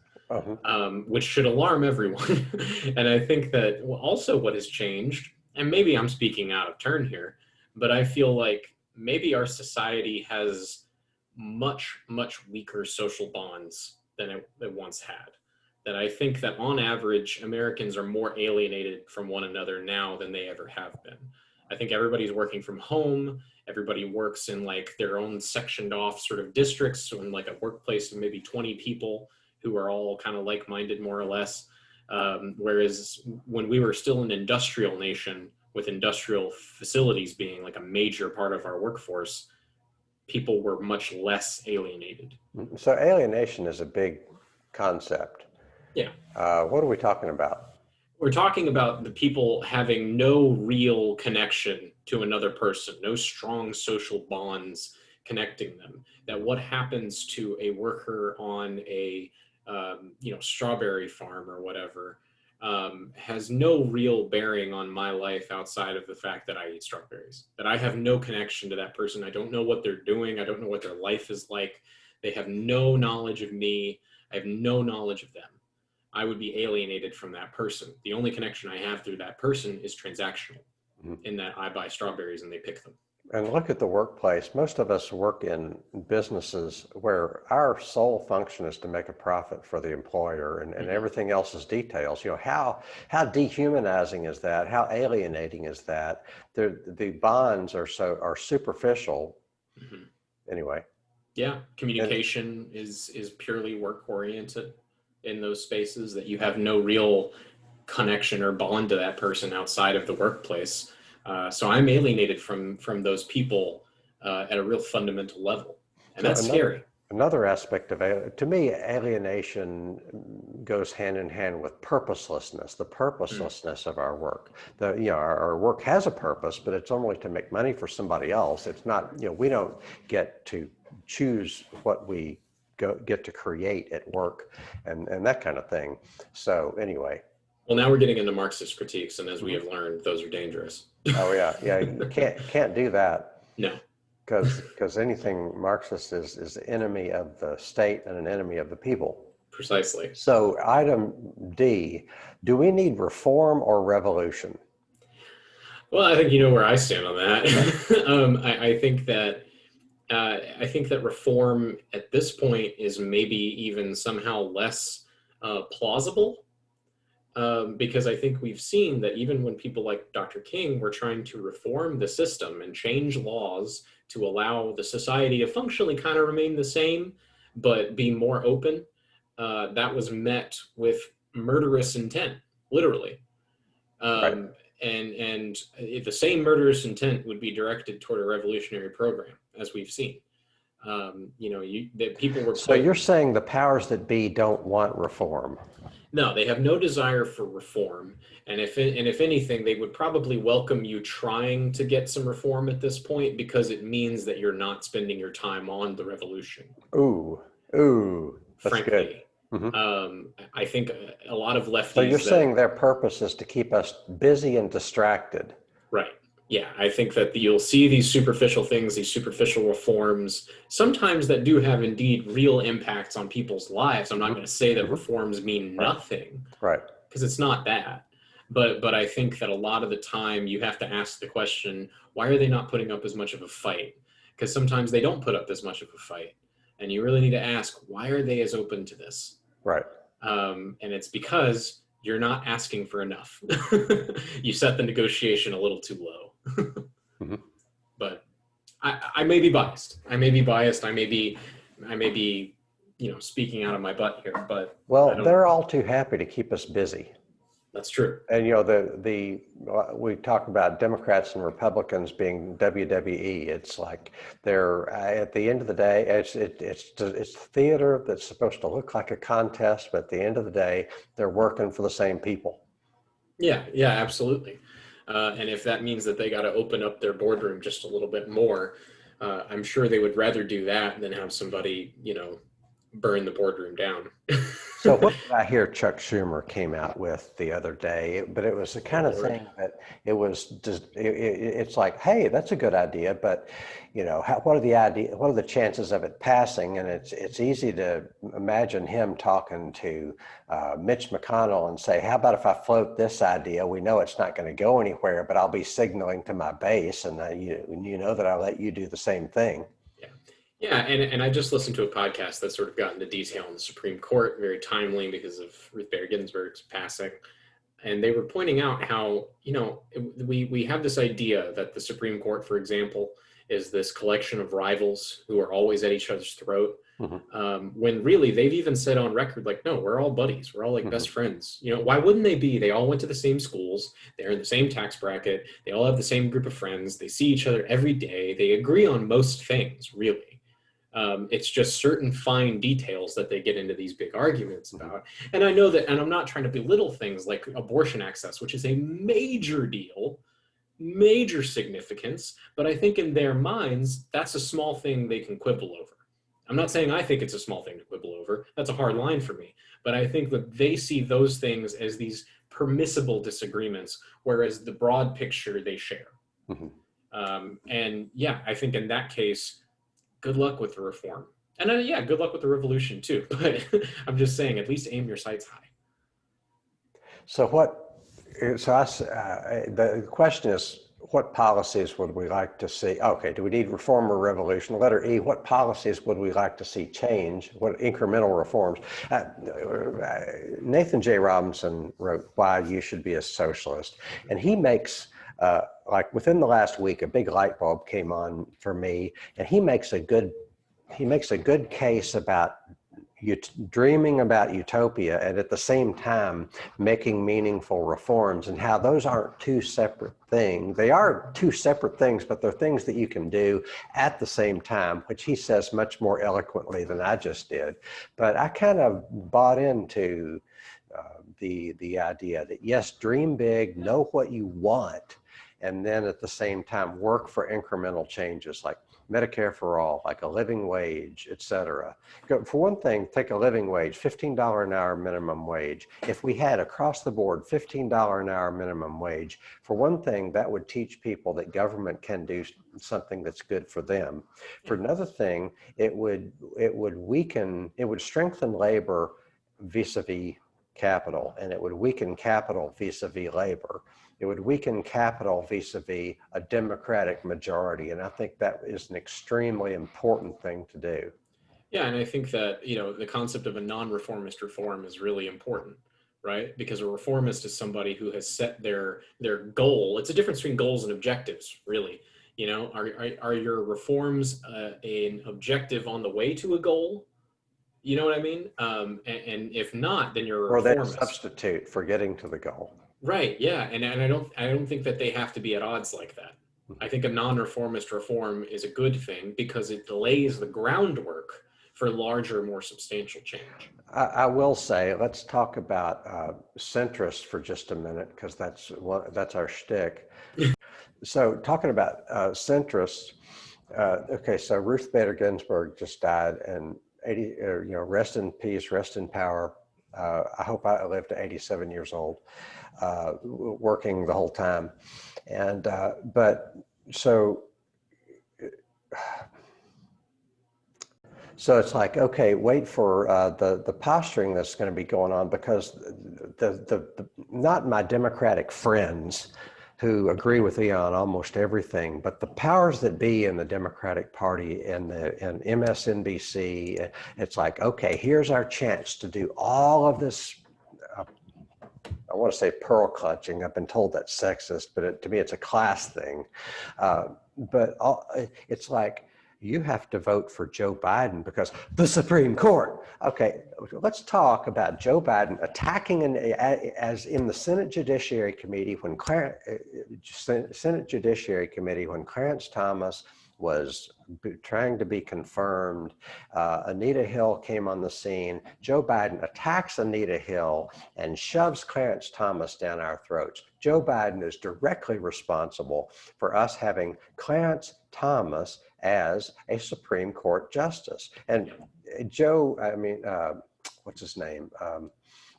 which should alarm everyone. And I think that also what has changed, and maybe I'm speaking out of turn here, but I feel like maybe our society has much, much weaker social bonds than it once had. That I think that on average, Americans are more alienated from one another now than they ever have been. I think everybody's working from home. Everybody works in like their own sectioned off sort of districts, so in like a workplace of maybe 20 people who are all kind of like-minded more or less. Whereas when we were still an industrial nation with industrial facilities being like a major part of our workforce, people were much less alienated. So alienation is a big concept. Yeah. What are we talking about? We're talking about the people having no real connection to another person, no strong social bonds connecting them. That what happens to a worker on a strawberry farm or whatever has no real bearing on my life outside of the fact that I eat strawberries. That I have no connection to that person. I don't know what they're doing. I don't know what their life is like. They have no knowledge of me. I have no knowledge of them. I would be alienated from that person. The only connection I have through that person is transactional, in that I buy strawberries and they pick them. And look at the workplace. Most of us work in businesses where our sole function is to make a profit for the employer, and everything else is details. How dehumanizing is that? How alienating is that? The bonds are superficial. Anyway. Yeah, communication is purely work oriented in those spaces, that you have no real connection or bond to that person outside of the workplace. So I'm alienated from those people at a real fundamental level. And that's scary. Another aspect of to me, alienation goes hand in hand with purposelessness, the purposelessness of our work. Our work has a purpose, but it's only to make money for somebody else. It's not, we don't get to choose what we get to create at work and that kind of thing. So anyway. Well, now we're getting into Marxist critiques, and as we have learned, those are dangerous. Oh yeah, you can't do that. No, because anything Marxist is the enemy of the state and an enemy of the people. Precisely. So item D, do we need reform or revolution? Well, I think you know where I stand on that. I think that reform at this point is maybe even somehow less plausible. Because I think we've seen that even when people like Dr. King were trying to reform the system and change laws to allow the society to functionally kind of remain the same, but be more open, that was met with murderous intent, literally. Right. And the same murderous intent would be directed toward a revolutionary program, as we've seen. That people were So you're saying the powers that be don't want reform? no, they have no desire for reform, and if anything, they would probably welcome you trying to get some reform at this point because it means that you're not spending your time on the revolution. Ooh, ooh, that's good. Frankly, Hmm. I think a lot of So you're lefties saying their purpose is to keep us busy and distracted? right. Yeah, I think that you'll see these superficial things, these superficial reforms, sometimes that do have indeed real impacts on people's lives. I'm not going to say that Hmm. reforms mean Right. nothing, Right. because it's not that. But I think that a lot of the time you have to ask the question, why are they not putting up as much of a fight? Because sometimes they don't put up as much of a fight. And you really need to ask, why are they as open to this? Right. And it's because you're not asking for enough. You set the negotiation a little too low. Hmm. But I may be biased. I may be biased. I may be, speaking out of my butt here, but Well, they're all too happy to keep us busy. that's true. And we talk about Democrats and Republicans being WWE. It's like they're at the end of the day, it's theater that's supposed to look like a contest, but at the end of the day, they're working for the same people. Yeah, absolutely. And if that means that they got to open up their boardroom just a little bit more, I'm sure they would rather do that than have somebody, burn the boardroom down. So what did I hear Chuck Schumer came out with the other day? But it was the Oh, kind of Lord. thing that it was just, it's like, hey, that's a good idea, but what are the chances of it passing? And it's easy to imagine him talking to Mitch McConnell and say, how about if I float this idea? We know it's not going to go anywhere, but I'll be signaling to my base, and you know that I'll let you do the same thing. Yeah. Yeah, and I just listened to a podcast that sort of got into detail on the Supreme Court, very timely because of Ruth Bader Ginsburg's passing. And they were pointing out how, we have this idea that the Supreme Court, for example, is this collection of rivals who are always at each other's throat. When really they've even said on record, like, no, we're all buddies. We're all like best friends. Why wouldn't they be? They all went to the same schools. They're in the same tax bracket. They all have the same group of friends. They see each other every day. They agree on most things, really. It's just certain fine details that they get into these big arguments about. And I know that, and I'm not trying to belittle things like abortion access, which is a major deal, major significance, but I think in their minds, that's a small thing they can quibble over. I'm not saying I think it's a small thing to quibble over. That's a hard line for me. But I think that they see those things as these permissible disagreements, whereas the broad picture they share. And yeah, I think in that case, good luck with the reform. And yeah, good luck with the revolution too. But I'm just saying, at least aim your sights high. So the question is, what policies would we like to see? Okay, do we need reform or revolution? Letter E, what policies would we like to see change? What incremental reforms? Nathan J. Robinson wrote Why You Should Be a Socialist. And he makes, like within the last week, a big light bulb came on for me. And he makes a good case about dreaming about utopia and at the same time making meaningful reforms, and how those aren't two separate things. They are two separate things, but they're things that you can do at the same time, which he says much more eloquently than I just did. But I kind of bought into the idea that yes, dream big, know what you want, and then at the same time work for incremental changes like Medicare for all, like a living wage, et cetera. For one thing, take a living wage, $15 an hour minimum wage. If we had across the board $15 an hour minimum wage, for one thing, that would teach people that government can do something that's good for them. For another thing, it would strengthen labor vis-a-vis capital, and it would weaken capital vis-a-vis labor. It would weaken capital vis-a-vis a democratic majority. And I think that is an extremely important thing to do. Yeah, and I think that, the concept of a non-reformist reform is really important, right? Because a reformist is somebody who has set their goal. It's a difference between goals and objectives, really. You know, are your reforms an objective on the way to a goal? You know what I mean? And if not, then you're a Or they reformist. substitute for getting to the goal. Right. Yeah. And I don't think that they have to be at odds like that. I think a non-reformist reform is a good thing because it lays the groundwork for larger, more substantial change. I will say, let's talk about centrists for just a minute, because that's our shtick. So talking about centrists, okay, so Ruth Bader Ginsburg just died, and rest in peace, rest in power. I hope I lived to 87 years old, working the whole time. And but so so it's like, okay, wait for the posturing that's going to be going on, because the not my Democratic friends who agree with me on almost everything, but the powers that be in the Democratic Party and MSNBC, it's like, okay, here's our chance to do all of this. I want to say pearl clutching. I've been told that's sexist, but to me, it's a class thing. It's like, you have to vote for Joe Biden because the Supreme Court. Okay, let's talk about Joe Biden attacking as in the Senate Judiciary Committee when Senate Judiciary Committee when Clarence Thomas was trying to be confirmed. Anita Hill came on the scene. Joe Biden attacks Anita Hill and shoves Clarence Thomas down our throats. Joe Biden is directly responsible for us having Clarence Thomas as a Supreme Court justice. And what's his name?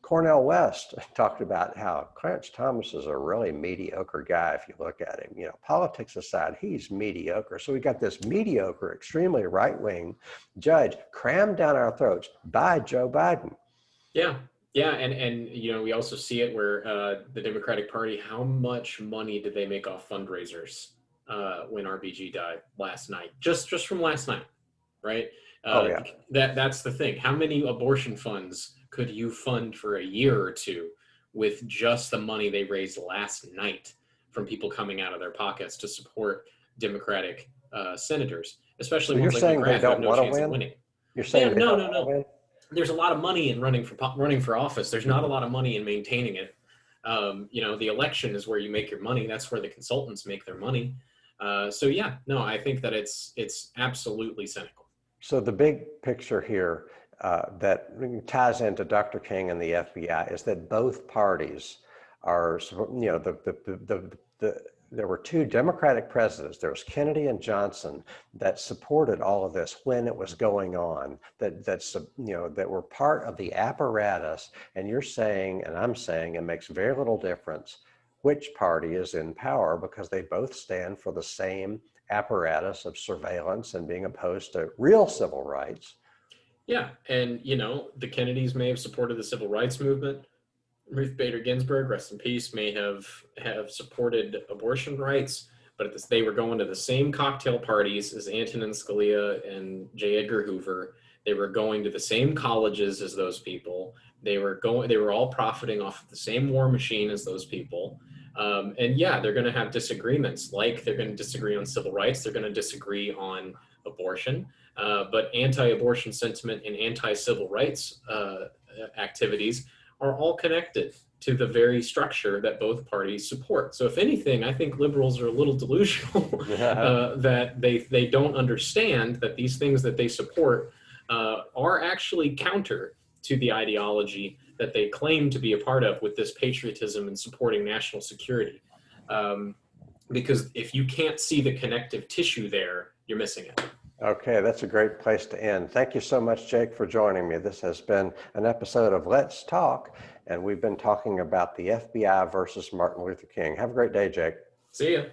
Cornel West talked about how Clarence Thomas is a really mediocre guy if you look at him. You know, politics aside, he's mediocre. So we got this mediocre, extremely right-wing judge crammed down our throats by Joe Biden. Yeah. Yeah. And you know, we also see it where the Democratic Party, how much money did they make off fundraisers when RBG died last night? Just from last night, right? Yeah. That's the thing. How many abortion funds could you fund for a year or two with just the money they raised last night from people coming out of their pockets to support Democratic senators, especially So ones like saying they McGrath who have don't no want to chance of win? winning? You're saying they don't want to win? There's a lot of money in running for office. There's not a lot of money in maintaining it. You know, the election is where you make your money. That's where the consultants make their money. So yeah, no, I think that it's absolutely cynical. So the big picture here that ties into Dr. King and the FBI is that both parties are, you know, there were two Democratic presidents, there was Kennedy and Johnson, that supported all of this when it was going on, that were part of the apparatus. And you're saying, and I'm saying, it makes very little difference which party is in power, because they both stand for the same apparatus of surveillance and being opposed to real civil rights. Yeah, and you know, the Kennedys may have supported the civil rights movement. Ruth Bader Ginsburg, rest in peace, may have supported abortion rights, but they were going to the same cocktail parties as Antonin Scalia and J. Edgar Hoover. They were going to the same colleges as those people. They were all profiting off of the same war machine as those people. And yeah, they're going to have disagreements, like they're going to disagree on civil rights. They're going to disagree on abortion. But anti-abortion sentiment and anti-civil rights activities are all connected to the very structure that both parties support. So if anything, I think liberals are a little delusional that they don't understand that these things that they support are actually counter to the ideology that they claim to be a part of with this patriotism and supporting national security. Because if you can't see the connective tissue there, you're missing it. Okay, that's a great place to end. Thank you so much, Jake, for joining me. This has been an episode of Let's Talk, and we've been talking about the FBI versus Martin Luther King. Have a great day, Jake. See ya.